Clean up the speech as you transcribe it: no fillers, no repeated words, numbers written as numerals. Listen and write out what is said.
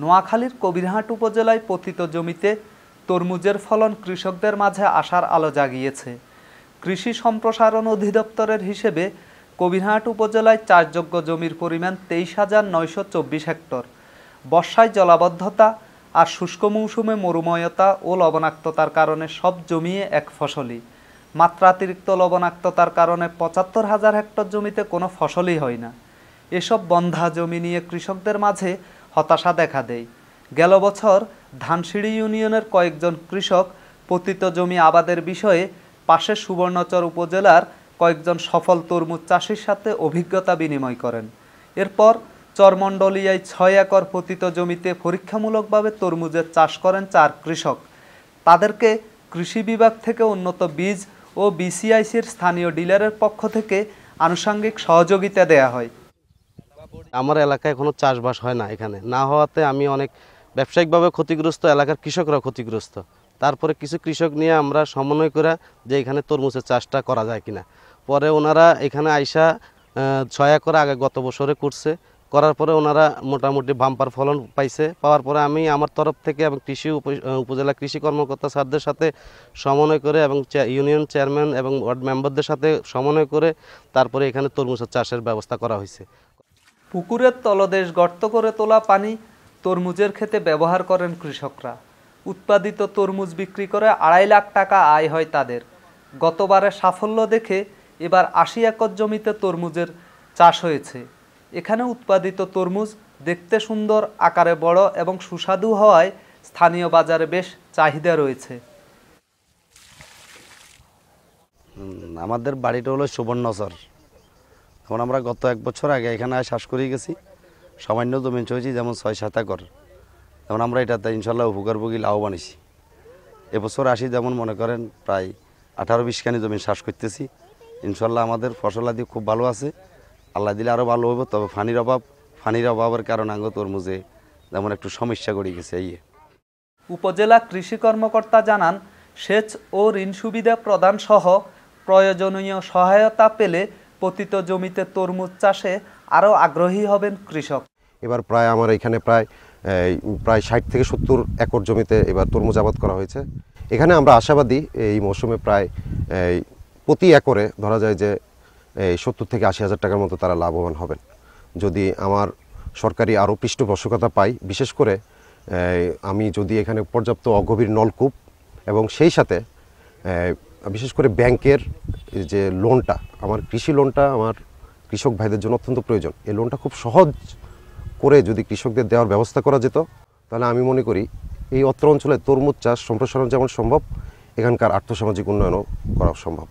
নোয়াখালীর কবিরহাট উপজেলায় পতিত জমিতে তরমুজের ফলন কৃষকদের মাঝে আশার আলো জাগিয়েছে। কৃষি সম্প্রসারণ অধিদপ্তরের হিসেবে কবিরহাট উপজেলায় চাষযোগ্য জমির পরিমাণ 23,924 হেক্টর। বর্ষায় জলাবদ্ধতা আর শুষ্ক মৌসুমে মরুময়তা ও লবণাক্ততার কারণে সব জমিয়ে এক ফসলি। মাত্রাতিরিক্ত লবণাক্ততার কারণে 75,000 হেক্টর জমিতে কোনো ফসলই হয় না। এসব বন্ধা জমি নিয়ে কৃষকদের মাঝে হতাশা দেখা দেয়। গেল বছর ধানসিঁড়ি ইউনিয়নের কয়েকজন কৃষক পতিত জমি আবাদের বিষয়ে পাশের সুবর্ণচর উপজেলার কয়েকজন সফল তরমুজ চাষির সাথে অভিজ্ঞতা বিনিময় করেন। এরপর চরমণ্ডলিয়ায় 6 একর পতিত জমিতে পরীক্ষামূলকভাবে তরমুজের চাষ করেন 4 কৃষক। তাদেরকে কৃষি বিভাগ থেকে উন্নত বীজ ও বিসিআইসির স্থানীয় ডিলারের পক্ষ থেকে আনুষঙ্গিক সহযোগিতা দেয়া হয়। আমার এলাকায় কোনো চাষবাস হয় না, এখানে না হওয়াতে আমি অনেক ব্যবসায়িকভাবে ক্ষতিগ্রস্ত, এলাকার কৃষকরা ক্ষতিগ্রস্ত। তারপরে কিছু কৃষক নিয়ে আমরা সমন্বয় করে যে এখানে তরমুজের চাষটা করা যায় কিনা, পরে ওনারা এখানে আইসা 6 একর আগে গত বছরে করছে, করার পরে ওনারা মোটামুটি বাম্পার ফলন পাইছে। পাওয়ার পরে আমি আমার তরফ থেকে এবং উপজেলা কৃষি কর্মকর্তা স্যারদের সাথে সমন্বয় করে এবং ইউনিয়ন চেয়ারম্যান এবং ওয়ার্ড মেম্বারদের সাথে সমন্বয় করে তারপরে এখানে তরমুজের চাষের ব্যবস্থা করা হয়েছে। পুকুরের তলদেশ গর্ত করে তোলা পানি তরমুজের ক্ষেতে ব্যবহার করেন কৃষকরা। উৎপাদিত তরমুজ বিক্রি করে 2.5 লাখ টাকা আয় হয় তাদের। গতবারের সাফল্য দেখে এবার 80 একর জমিতে তরমুজের চাষ হয়েছে। এখানে উৎপাদিত তরমুজ দেখতে সুন্দর, আকারে বড় এবং সুস্বাদু হওয়ায় স্থানীয় বাজারে বেশ চাহিদা রয়েছে। আমাদের বাড়িটা হলো সুবর্ণচর। এখন আমরা গত 1 বছর আগে এখানে চাষ করে গেছি, সামান্য জমি চয়েছি, যেমন 6-7 একর। যেমন আমরা এটাতে ইনশাল্লাহ উপকারভোগী লাভবান হয়েছি। এবছর আসি যেমন মনে করেন প্রায় 18-20 খানি জমি চাষ করতেছি। ইনশাল্লাহ আমাদের ফসলাদি খুব ভালো আছে, আল্লাহ দিলে আরও ভালো হইব। তবে পানির অভাবের কারণে আঙ্গ তরমুজে যেমন একটু সমস্যা করে গেছে। উপজেলা কৃষি কর্মকর্তা জানান, সেচ ও ঋণ সুবিধা প্রদান সহ প্রয়োজনীয় সহায়তা পেলে পতিত জমিতে তরমুজ চাষে আরও আগ্রহী হবেন কৃষক। এবার প্রায় আমার এখানে প্রায় 60 থেকে 70 একর জমিতে এবার তরমুজ আবাদ করা হয়েছে। এখানে আমরা আশাবাদী এই মৌসুমে প্রায় প্রতি একরে ধরা যায় যে 70 থেকে 80 হাজার টাকার মতো তারা লাভবান হবেন, যদি আমার সরকারি আরও পৃষ্ঠপোষকতা পাই। বিশেষ করে আমি যদি এখানে পর্যাপ্ত অগভীর নলকূপ এবং সেই সাথে বিশেষ করে ব্যাংকের যে লোনটা, আমার কৃষি লোনটা আমার কৃষক ভাইদের জন্য অত্যন্ত প্রয়োজন। এই লোনটা খুব সহজ করে যদি কৃষকদের দেওয়ার ব্যবস্থা করা যেত, তাহলে আমি মনে করি এই অত্র অঞ্চলে তরমুজ চাষ সম্প্রসারণ যেমন সম্ভব, এখানকার আর্থসামাজিক উন্নয়নও করা সম্ভব।